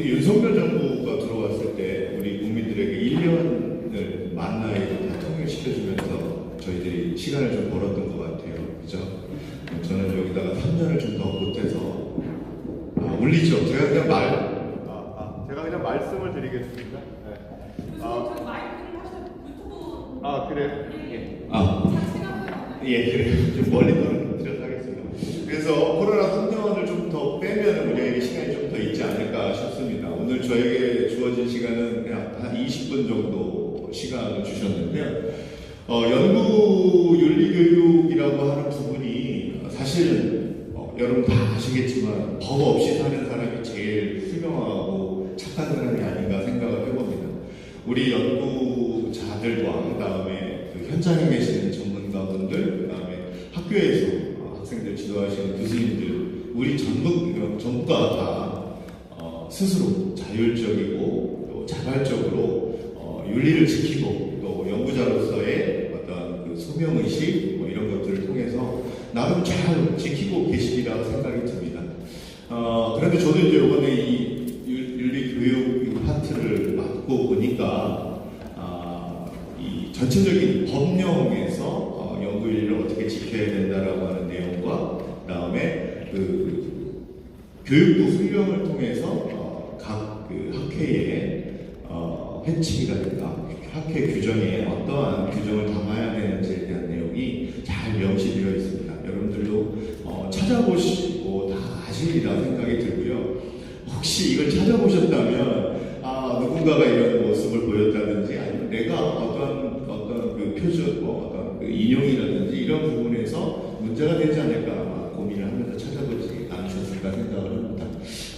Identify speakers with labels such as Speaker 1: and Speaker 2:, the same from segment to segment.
Speaker 1: 우리 윤석열 정부가 들어왔을 때 우리 국민들에게 1년을 만 나이로 다 통일시켜주면서 저희들이 시간을 좀 벌었던 것 같아요. 그죠? 저는 여기다가 3년을 좀 더 보태서 올리죠. 제가 그냥 말씀을 드리겠습니다. 네.
Speaker 2: 저희 마이크를 하셔서 유튜브.
Speaker 1: 그래?
Speaker 2: 예.
Speaker 1: 예, 그래요. 좀 멀리 떨어뜨려서 하겠습니다. 그래서 코로나 3년을 좀 더 빼면 우리에게 시간이 좀 더 있지 않을까 싶습니다. 오늘 저에게 주어진 시간은 그냥 한 20분 정도 시간을 주셨는데요. 연구윤리교육이라고 하는 부분이 사실은 여러분 다 아시겠지만 법 없이 사는 사람이 제일 훌륭하고 착한 사람이 아닌가 생각을 해봅니다. 우리 연구자들과 그 다음에 현장에 계시는 전문가분들, 그 다음에 학교에서 학생들 지도하시는 교수님들, 우리 전부가 다 스스로 자율적이고 또 자발적으로 윤리를 지키고 또 연구자로서의 어떤 그 소명의식 이런 것들을 통해서 나름 잘 지키고 계시리라고 생각이 듭니다. 그런데 저도 이제 이번에 이 윤리교육 파트를 맡고 보니까 이 전체적인 법령에서 연구윤리를 어떻게 지켜야 된다라고 하는 내용과 그 다음에 그 교육부 훈령을 통해서 각 그 학회의 회칙이라든가 학회 규정에 어떠한 규정을 담아야 되는지에 대한 내용이 잘 명시되어 있습니다. 여러분들도 찾아보시고 다 아시리라 생각이 들고요. 혹시 이걸 찾아보셨다면 누군가가 이런 모습을 보였다든지 아니면 내가 어떤 그 표준 어떤 그 인용이라든지 이런 부분에서 문제가 되지 않을까 고민을 하면서 찾아보지 않으셨을까 생각을 합니다.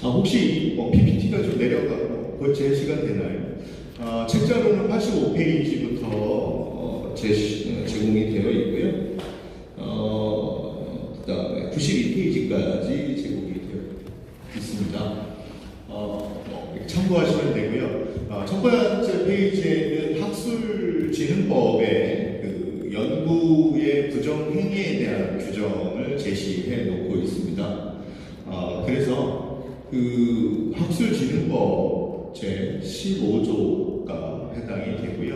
Speaker 1: 혹시 PPT가 좀 내려가고 제 시간 되나요? 책자로는 85페이지부터 제공이 되어 있고요. 그 다음에 92페이지까지 제공이 되어 있습니다. 참고하시면 되고요. 첫 번째 페이지에는 학술진흥법의 그 연구의 부정행위에 대한 규정을 제시해 놓고 있습니다. 그래서 그 학술진흥법 제 15조가 해당이 되고요.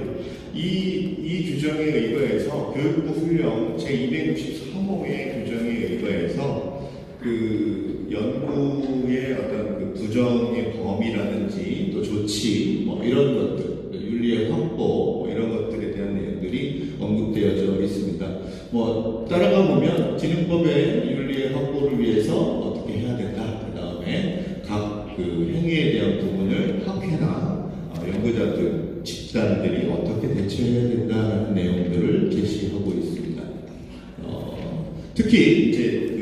Speaker 1: 이 규정에 의거해서 교육부 훈령 제 263호의 규정에 의거해서 그 연구의 어떤 그 부정의 범위라든지 또 조치 이런 것들, 윤리의 확보 이런 것들에 대한 내용들이 언급되어져 있습니다. 따라가 보면 진흥법의 윤리의 확보를 위해서 어떻게 해야 된다. 그 다음에 각 그 행위에 대한 부분을 학회나 연구자들, 집단들이 어떻게 대처해야 된다는 내용들을 제시하고 있습니다. 특히 이제 그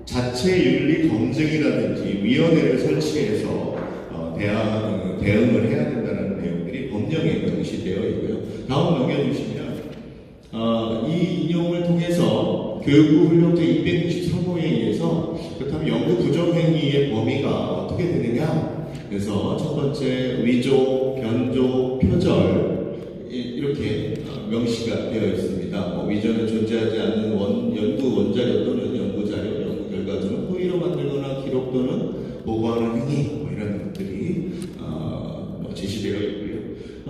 Speaker 1: 자체 윤리 검증이라든지 위원회를 설치해서 대응을 해야 된다는 내용들이 법령에 명시되어 있고요. 다음 넘겨주시면 이 인용을 통해서 교육부 훈령 제263호에 의해서 그렇다면 연구 부정행위의 범위가 어떻게 되느냐? 그래서 첫 번째 위조, 변조, 표절 이렇게 명시가 되어 있습니다. 위조는 존재하지 않는 연구 원자료 또는 연구 자료, 연구 결과 등을 허위로 만들거나 기록 또는 보고하는 행위 이런 것들이 제시되어 있고요.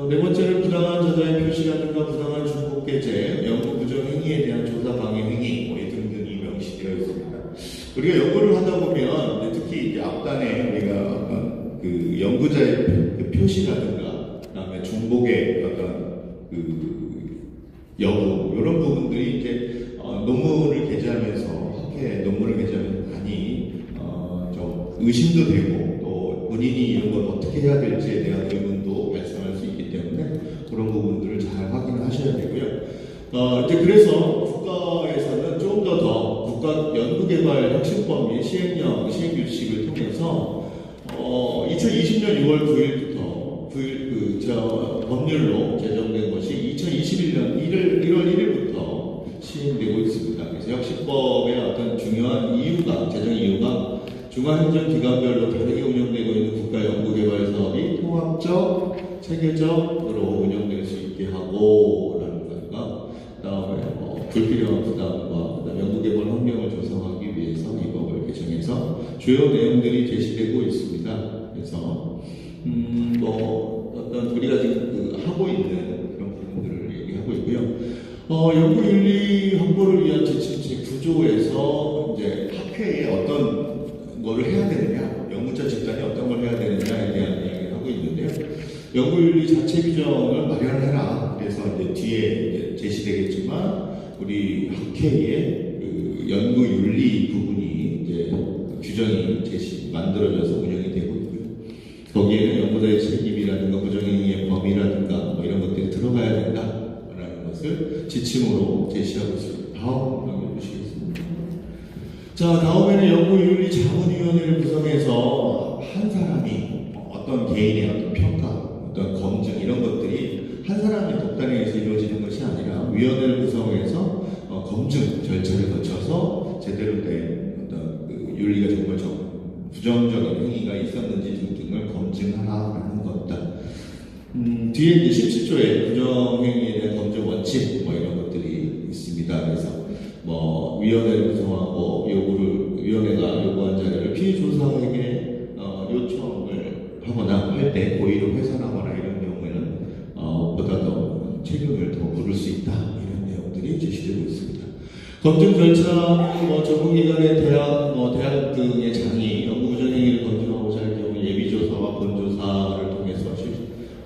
Speaker 1: 네 번째는 부당한 저자의 표시라든가 부당한 중복 게재, 연구 부정 행위에 대한 조사 방해 행위 등등이 명시되어 있습니다. 우리가 연구를 하다 보면 특히 이제 앞단에 우리가 그 연구자의 그 표시라든가 그다음에 중복의 어떤 그 여부 이런 부분들이 이제 논문을 게재하면서 학회 논문을 게재하면서 많이 좀 의심도 되고 또 본인이 이런 걸 어떻게 해야 될지에 대한 의문도 발생할 수 있기 때문에 그런 부분들을 잘 확인하셔야 되고요. 이제 그래서 국가에서는 조금 더 국가 연구개발 혁신법 및 시행령 시행규칙을 통해서 2020년 6월 9일부터 법률로 제정된 것이 2021년 1월 1일부터 시행되고 있습니다. 그래서 혁신법의 어떤 중요한 이유가 제정 이유가 중앙행정기관별로 다르게 운영되고 있는 국가 연구개발 사업이 통합적, 체계적으로 운영될 수 있게 하고라는 것과 그다음에 불필요한 부담과 그다음에 연구개발 환경을 조성하기 위해서 이 법을 개정해서 주요 내용들이 제시되고 있습니다. 그래서 연구윤리 확보를 위한 지침체 구조에서 이제 학회에 어떤 거를 해야 되느냐, 연구자 집단이 어떤 걸 해야 되느냐에 대한 이야기를 하고 있는데요. 연구윤리 자체 규정을 마련해라. 그래서 이제 뒤에 이제 제시되겠지만 우리 학회의 그 연구윤리 부분이 이제 규정이 만들어져서 운영이 되고 있고요. 거기에는 연구자의 책임이라든가 부정행위의 범위라든가 뭐 이런 것들이 들어가야 된다라는 것을 지침으로 제시하고 있습니다. 다음 넘겨주시겠습니다. 자, 다음에는 연구윤리자문위원회를 구성해서 한 사람이 어떤 개인의 어떤 평가, 어떤 검증 이런 것들이 한 사람이 독단에서 이루어지는 것이 아니라 위원회를 구성해서 검증 절차를 거쳐서 제대로 된 어떤 그 윤리가 정말 부정적인 행위가 있었는지 등등을 검증하라는 것이다. 뒤에 이제 17조에 부정행위에 대한 검증 원칙 뭐 이런 것들이 있습니다. 그래서 뭐 위원회를 구성하고 위원회가 요구한 자료를 피해 조사에게 요청을 하거나 할 때 고의로 훼손하거나 이런 경우에는 보다 더 책임을 더 물을 수 있다 이런 내용들이 제시되고 있습니다. 검증 절차, 전문기관의 대학 등의 장이 연구 부정행위를 검증하고자 할 경우 예비조사와 본조사를 통해서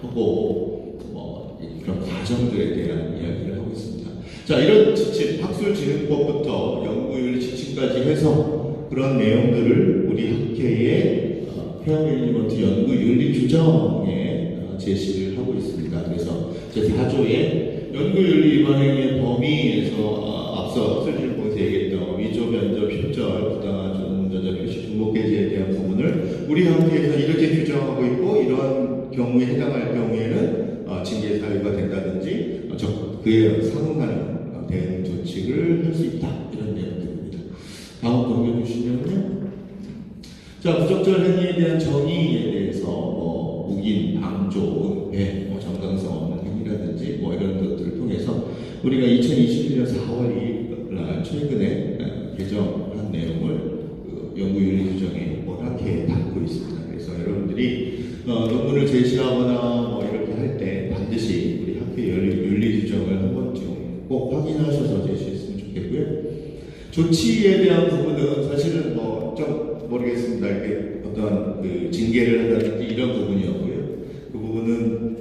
Speaker 1: 하고 그런 과정들에 대한 이야기를 하고 있습니다. 자, 이런 지침, 학술진흥법부터 연구윤리 지침까지 해서 그런 내용들을 우리 학회의 페어매니지먼트 연구윤리 규정에 제시를 하고 있습니다. 그래서 제4조에 연구윤리 위반 행위의 범위에서 앞서 학술진흥법에서 얘기했던 위조, 변조, 표절, 부당한 전문저자 표시 중복 게재에 대한 부분을 우리 학회에서 이렇게 규정하고 있고 이러한 경우에 해당할 경우에는 징계 사유가 된다든지 그에 상응하는 대응 조치를 할 수 있다 이런 내용들입니다. 다음 넘겨주시면요. 자, 부적절 행위에 대한 정의에 대해서 묵인, 방조, 은폐, 정당성 없는 행위라든지 이런 것들을 통해서 우리가 2021년 4월 2일 날 최근에 개정한 내용을 연구윤리 규정에 학회에 담고 있습니다. 그래서 여러분들이 논문을 제시하거나 이렇게 할 때 반드시 우리 학회 윤리 규정을 한 번쯤 꼭 확인하셔서 제시했으면 좋겠고요. 조치에 대한 부분은 사실은 좀 모르겠습니다. 이렇게 어떤 그 징계를 한다든지 이런 부분이었고요. 그 부분은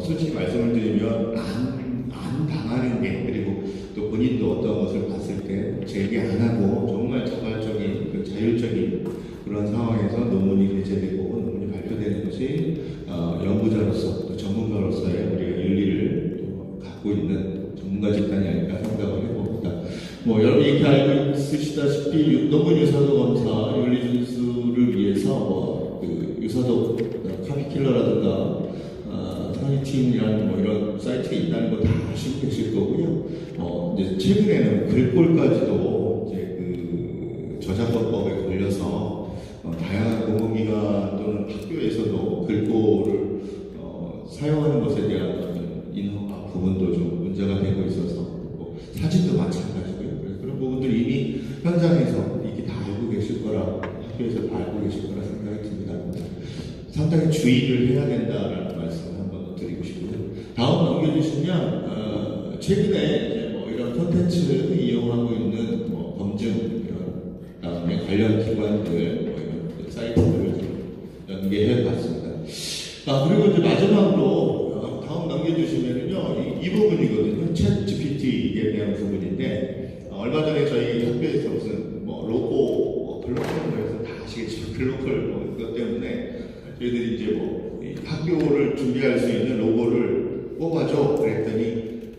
Speaker 1: 솔직히 말씀을 드리면 안 당하는 게 그리고 또 본인도 어떤 것을 봤을 때 제기 안 하고 정말 자발적인 자율적인 그런 상황에서 논문이 게재되고 논문이 발표되는 것이 연구자로서 또 전문가로서의 우리가 윤리를 갖고 있는 전문가 집단이 아닐까 생각을 해봅니다. 여러분 이렇게 알고 있으시다시피 논문 유사도 검사 윤리 준수를 위해서 그 유사도 카피킬러라든가 타니팀이라는 이런 사이트가 있다는 거 다 아시고 계실 거고요. 이제 최근에는 글꼴까지도 이제 그 저작권법에 걸려서 다양한 공공기관 또는 학교에서도 글꼴을 사용하는 것에 대한 인허가 부분도 좀 문제가 되고 있어서 사진도 마찬가지고요. 그래서 그런 부분들 이미 현장에서 이게 다 알고 계실 거라 학교에서 다 알고 계실 거라 생각이 듭니다. 상당히 주의를 해야 된다라는 말씀을 한번 드리고 싶고요. 다음 넘겨주시면 최근에 이제 이런 콘텐츠를 이용하고 있는 검증 다음에 관련 기관들 이런 사이트들을 연계해 봤습니다. 그리고 이제 마지막으로 다음 넘겨주시면은요 이 부분이거든요. 챗 GPT에 대한 부분인데 얼마 전에 저희 학교에서 무슨 로고 글로컬에서 다 아시겠지만 글로컬 그것 때문에 저희들이 이제 학교를 준비할 수 있는 로고를 뽑아줘 그랬더니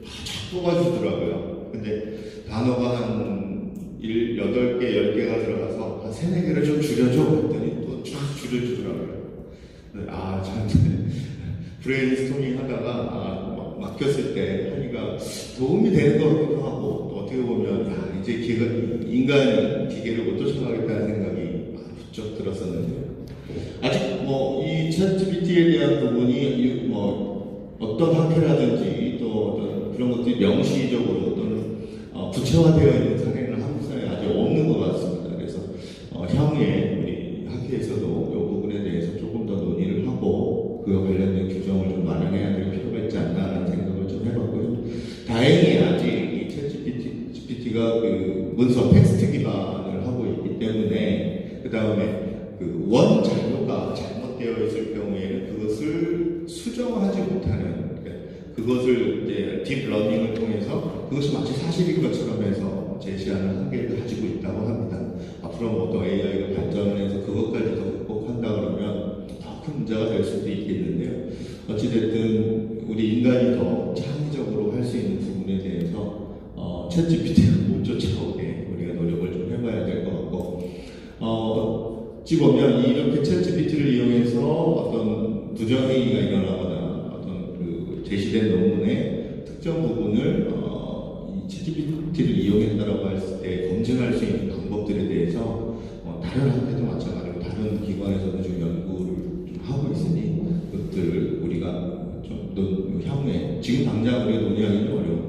Speaker 1: 쫙 뽑아주더라고요. 근데 단어가 한 8개, 10개가 들어가서 한 3, 4개를 좀 줄여줘 그랬더니 또 쫙 줄여주더라고요. 참 브레인스토밍 하다가 막혔을 때 하니까 도움이 되는 것 같기도 하고 또 어떻게 보면 이제 인간이 기계를 못 쫓아가겠다는 생각이 부쩍 들었었는데요. 아직 이 챗GPT에 대한 부분이 어떤 학회라든지 또 어떤 그런 것들이 명시적으로 또는 구체화되어 있는 사례는 한국 사회에 아직 없는 것 같습니다. 그래서 향후에 우리 학회에서도 이 부분에 대해서 조금 더 논의를 하고 그와 관련된 규정을 좀 마련해야 될 필요가 있지 않나라는 생각을 좀 해봤고요. 다행히 아직 되어 있을 경우에는 그것을 수정하지 못하는, 그러니까 그것을 이제 딥러닝을 통해서 그것이 마치 사실인 것처럼 해서 제시하는 한계를 가지고 있다고 합니다. 앞으로 뭐 또 AI가 발전을 해서 그것까지도 극복한다 그러면 더 큰 문제가 될 수도 있겠는데요. 어찌됐든 우리 인간이 더 창의적으로 할 수 있는 부분에 대해서 챗 GPT가 못 쫓아오게 우리가 노력을 좀 해봐야 될 것 같고, 어찌 보면 이렇게 챗 GPT를 이용해서 어떤 부정행위가 일어나거나 어떤 그 제시된 논문의 특정 부분을 이 챗 GPT를 이용했다라고 했을 때 검증할 수 있는 방법들에 대해서 다른 학회도 마찬가지로 다른 기관에서도 좀 연구를 좀 하고 있으니 그것들 우리가 좀 향후에 지금 당장 우리가 논의하기는 어려운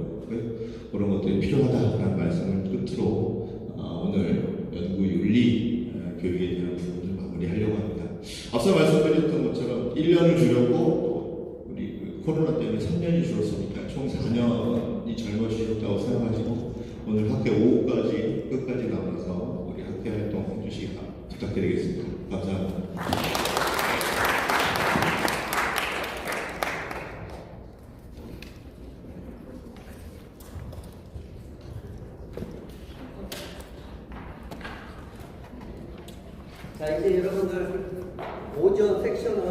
Speaker 1: 그런 것들이 필요하다라는 말씀을 끝으로 오늘 연구 윤리 교육에 대한 부분을 마무리하려고 합니다. 앞서 말씀드렸던 것처럼 1년을 줄였고 또 우리 그 코로나 때문에 3년이 줄었으니까 총 4년이 젊어지셨다고 생각하시고 오늘 학회 오후까지 끝까지 남아서 우리 학회 활동 해주시기 부탁드리겠습니다. 감사합니다.
Speaker 3: 자, 이제 여러분들 오전 섹션은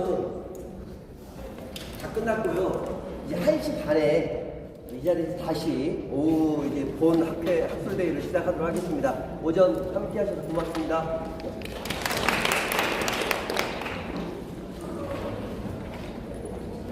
Speaker 3: 다 끝났고요. 이제 1시 반에 이 자리에서 다시 오후 이제 본 학술대회를 시작하도록 하겠습니다. 오전 함께 하셔서 고맙습니다.